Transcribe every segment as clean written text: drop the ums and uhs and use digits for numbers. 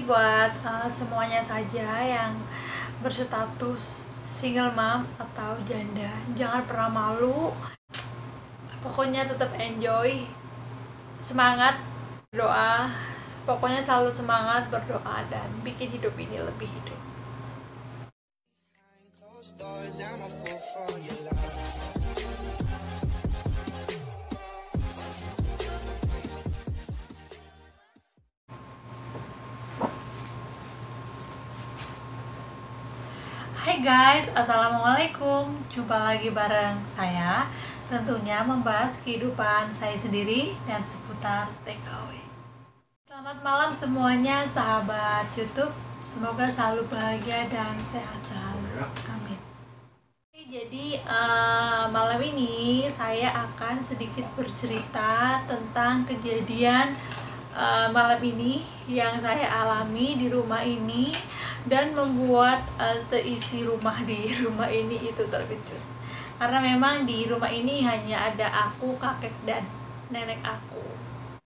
buat semuanya saja yang berstatus single mom atau janda. Jangan pernah malu, pokoknya tetap enjoy, semangat, berdoa, pokoknya selalu semangat berdoa dan bikin hidup ini lebih hidup. Hai guys, assalamualaikum. Jumpa lagi bareng saya, tentunya membahas kehidupan saya sendiri dan seputar TKW. Selamat malam semuanya sahabat YouTube. Semoga selalu bahagia dan sehat selalu. Amin. Jadi malam ini saya akan sedikit bercerita tentang kejadian malam ini yang saya alami di rumah ini dan membuat seisi rumah di rumah ini itu terkejut. Karena memang di rumah ini hanya ada aku, kakek dan nenek aku.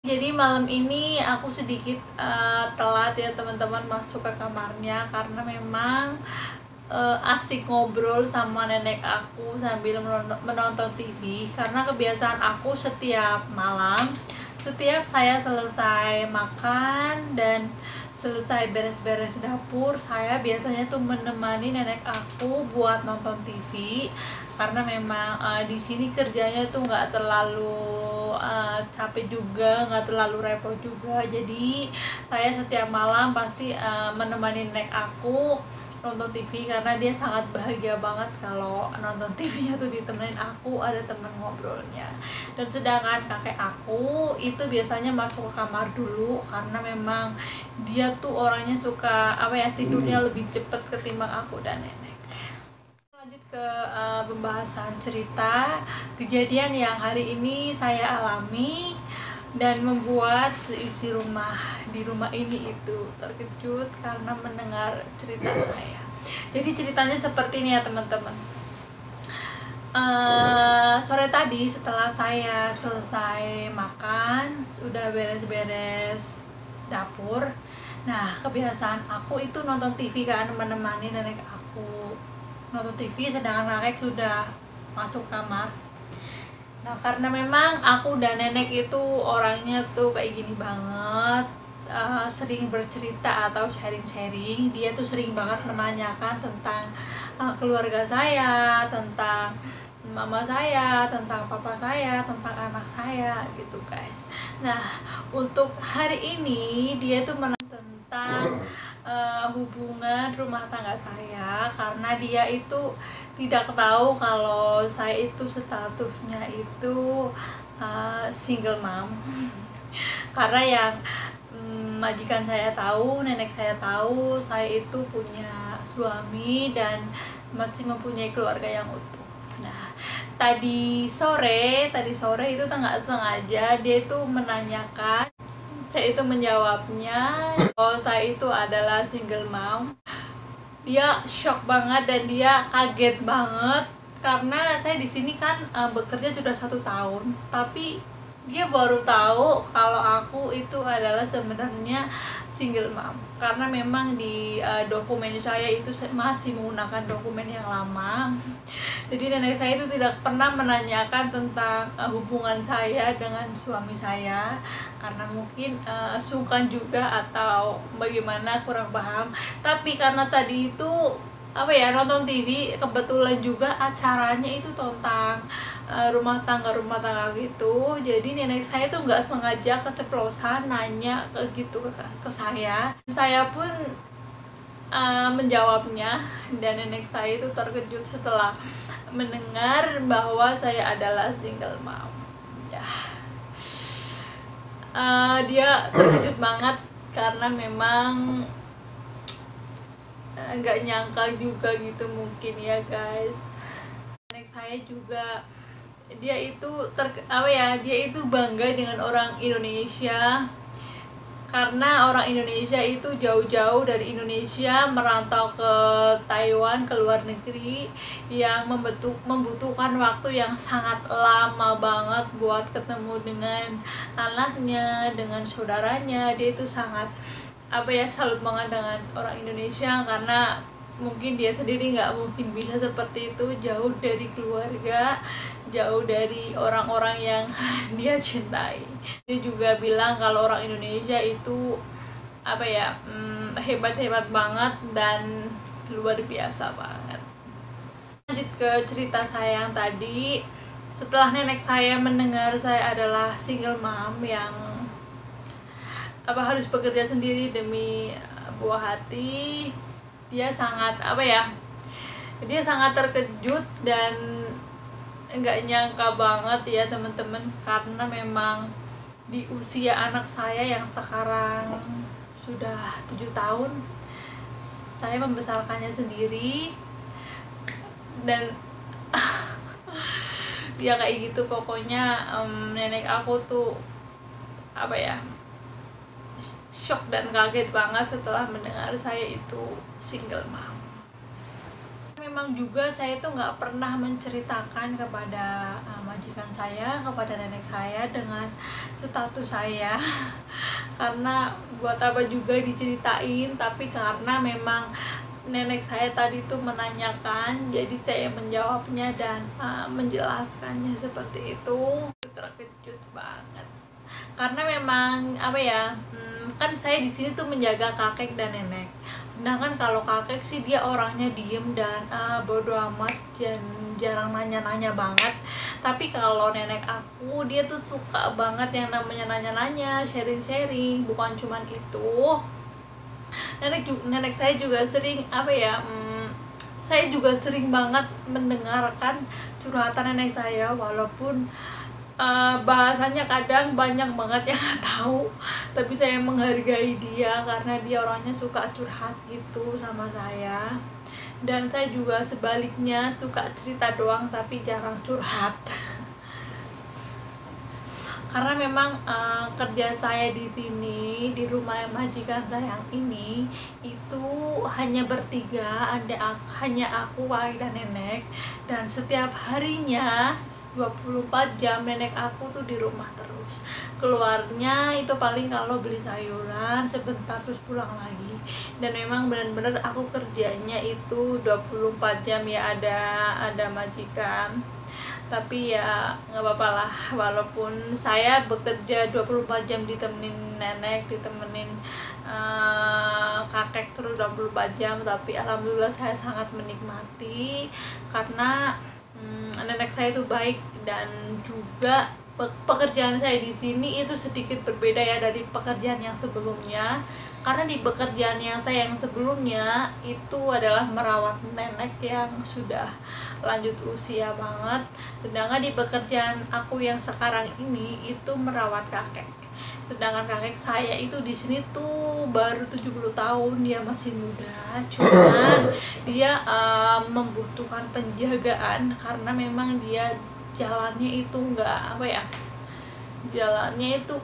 Jadi malam ini aku sedikit telat ya teman-teman masuk ke kamarnya karena memang asik ngobrol sama nenek aku sambil menonton TV. Karena kebiasaan aku setiap malam, setiap saya selesai makan dan selesai beres-beres dapur, saya biasanya tuh menemani nenek aku buat nonton TV. Karena memang di sini kerjanya tuh nggak terlalu capek juga, nggak terlalu repot juga. Jadi saya setiap malam pasti menemani nenek aku nonton TV karena dia sangat bahagia banget kalau nonton TV-nya tuh ditemenin aku, ada temen ngobrolnya. Dan sedangkan kakek aku itu biasanya masuk ke kamar dulu karena memang dia tuh orangnya suka tidurnya lebih cepet ketimbang aku dan nenek. Lanjut ke pembahasan cerita kejadian yang hari ini saya alami dan membuat seisi rumah di rumah ini itu terkejut karena mendengar cerita saya. Jadi ceritanya seperti ini ya teman-teman. Sore tadi setelah saya selesai makan, udah beres-beres dapur. Nah, kebiasaan aku itu nonton TV kan, menemani nenek aku nonton TV sedangkan kakek sudah masuk kamar. Nah, karena memang aku dan nenek itu orangnya tuh kayak gini banget, sering bercerita atau sharing-sharing. Dia tuh sering banget menanyakan tentang keluarga saya, tentang mama saya, tentang papa saya, tentang anak saya gitu guys. Nah, untuk hari ini dia tuh tentang hubungan rumah tangga saya karena dia itu tidak tahu kalau saya itu statusnya itu single mom. Karena yang majikan saya tahu, nenek saya tahu saya itu punya suami dan masih mempunyai keluarga yang utuh. Nah, tadi sore itu nggak sengaja dia itu menanyakan, saya itu menjawabnya kalau saya itu adalah single mom. Dia shock banget dan dia kaget banget karena saya di sini kan bekerja sudah 1 tahun, tapi dia baru tahu kalau aku itu adalah sebenarnya single mom karena memang di dokumen saya itu masih menggunakan dokumen yang lama. Jadi nenek saya itu tidak pernah menanyakan tentang hubungan saya dengan suami saya karena mungkin sungkan juga atau bagaimana, kurang paham. Tapi karena tadi itu nonton TV, kebetulan juga acaranya itu tentang rumah tangga gitu. Jadi nenek saya tuh nggak sengaja keceplosan nanya ke saya pun menjawabnya dan nenek saya itu terkejut setelah mendengar bahwa saya adalah single mom ya. Dia terkejut banget karena memang nggak nyangka juga gitu mungkin ya guys. Nenek saya juga dia itu bangga dengan orang Indonesia karena orang Indonesia itu jauh-jauh dari Indonesia merantau ke Taiwan, ke luar negeri, yang membutuhkan waktu yang sangat lama banget buat ketemu dengan anaknya, dengan saudaranya. Dia itu sangat apa ya, salut banget dengan orang Indonesia, karena mungkin dia sendiri nggak mungkin bisa seperti itu, jauh dari keluarga, jauh dari orang-orang yang dia cintai. Dia juga bilang kalau orang Indonesia itu apa ya, hebat-hebat banget dan luar biasa banget. Lanjut ke cerita saya yang tadi. Setelah nenek saya mendengar saya adalah single mom yang harus bekerja sendiri demi buah hati, dia sangat dia sangat terkejut dan nggak nyangka banget ya teman-teman, karena memang di usia anak saya yang sekarang sudah 7 tahun, saya membesarkannya sendiri dan ya kayak gitu pokoknya. Nenek aku tuh shock dan kaget banget setelah mendengar saya itu single mom. Memang juga saya tuh nggak pernah menceritakan kepada majikan saya, kepada nenek saya dengan status saya karena buat apa juga diceritain, tapi karena memang nenek saya tadi tuh menanyakan, jadi saya menjawabnya dan menjelaskannya seperti itu. Terkejut banget karena memang kan saya di sini tuh menjaga kakek dan nenek, sedangkan kalau kakek sih dia orangnya diem dan bodo amat dan jarang nanya-nanya banget. Tapi kalau nenek aku, dia tuh suka banget yang namanya nanya-nanya, sharing-sharing. Bukan cuman itu, nenek saya juga sering saya juga sering banget mendengarkan curhatan nenek saya, walaupun bahasanya kadang banyak banget yang nggak tahu, tapi saya menghargai dia karena dia orangnya suka curhat gitu sama saya. Dan saya juga sebaliknya suka cerita doang tapi jarang curhat karena memang kerja saya di sini, di rumah majikan saya yang ini itu hanya bertiga, hanya aku, ayah dan nenek, dan setiap harinya 24 jam nenek aku tuh di rumah terus. Keluarnya itu paling kalau beli sayuran sebentar terus pulang lagi. Dan memang benar-benar aku kerjanya itu 24 jam ya, ada majikan. Tapi ya nggak apa-apa lah, walaupun saya bekerja 24 jam ditemenin nenek, ditemenin kakek terus 24 jam, tapi alhamdulillah saya sangat menikmati karena nenek saya itu baik. Dan juga pekerjaan saya di sini itu sedikit berbeda ya dari pekerjaan yang sebelumnya, karena di pekerjaan yang saya yang sebelumnya itu adalah merawat nenek yang sudah lanjut usia banget, sedangkan di pekerjaan aku yang sekarang ini itu merawat kakek. Sedangkan kakek saya itu di sini tuh baru 70 tahun, dia masih muda, cuman dia membutuhkan penjagaan karena memang dia jalannya itu jalannya itu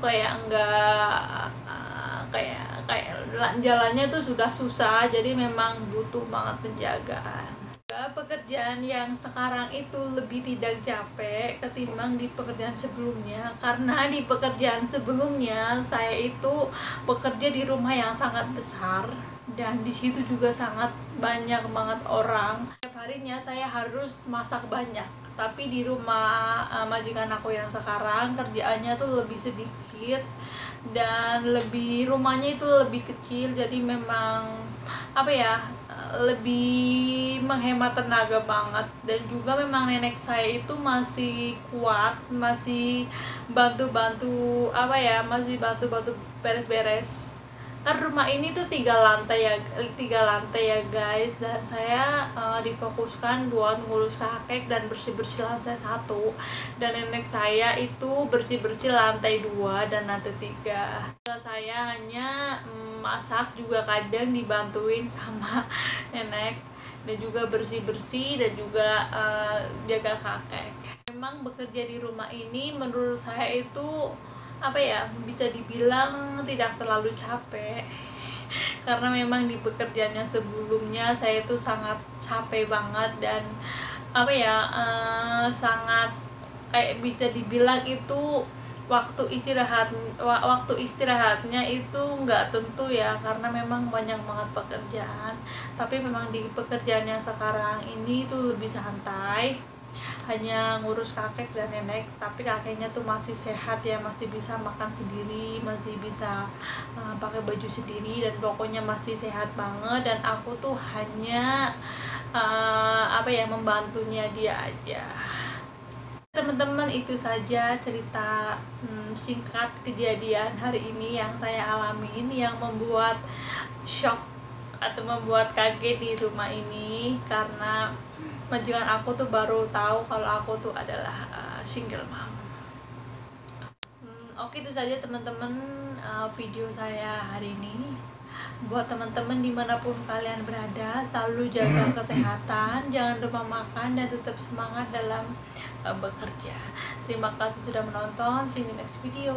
jalannya tuh sudah susah, jadi memang butuh banget penjagaan. Pekerjaan yang sekarang itu lebih tidak capek ketimbang di pekerjaan sebelumnya, karena di pekerjaan sebelumnya saya itu bekerja di rumah yang sangat besar dan di situ juga sangat banyak banget orang. Setiap harinya saya harus masak banyak, tapi di rumah majikan aku yang sekarang kerjaannya tuh lebih sedikit dan rumahnya itu lebih kecil, jadi memang lebih menghemat tenaga banget. Dan juga memang nenek saya itu masih kuat, masih bantu-bantu beres-beres. Kan rumah ini tuh 3 lantai ya guys, dan saya difokuskan buat ngurus kakek dan bersih-bersih lantai 1, dan nenek saya itu bersih-bersih lantai 2 dan lantai 3. Saya hanya masak, juga kadang dibantuin sama nenek, dan juga bersih-bersih dan juga jaga kakek. Memang bekerja di rumah ini menurut saya itu bisa dibilang tidak terlalu capek karena memang di pekerjaan yang sebelumnya saya itu sangat capek banget dan sangat bisa dibilang itu waktu istirahatnya itu nggak tentu ya, karena memang banyak banget pekerjaan. Tapi memang di pekerjaan yang sekarang ini tuh lebih santai, hanya ngurus kakek dan nenek. Tapi kakeknya tuh masih sehat ya, masih bisa makan sendiri, masih bisa pakai baju sendiri, dan pokoknya masih sehat banget. Dan aku tuh hanya membantunya dia aja. Teman-teman, itu saja cerita singkat kejadian hari ini yang saya alamin, yang membuat shock atau membuat kaget di rumah ini, karena majikan aku tuh baru tahu kalau aku tuh adalah single mom. Oke, itu saja teman-teman video saya hari ini. Buat teman-teman dimanapun kalian berada, selalu jaga kesehatan, jangan lupa makan, dan tetap semangat dalam bekerja. Terima kasih sudah menonton. See you in the next video.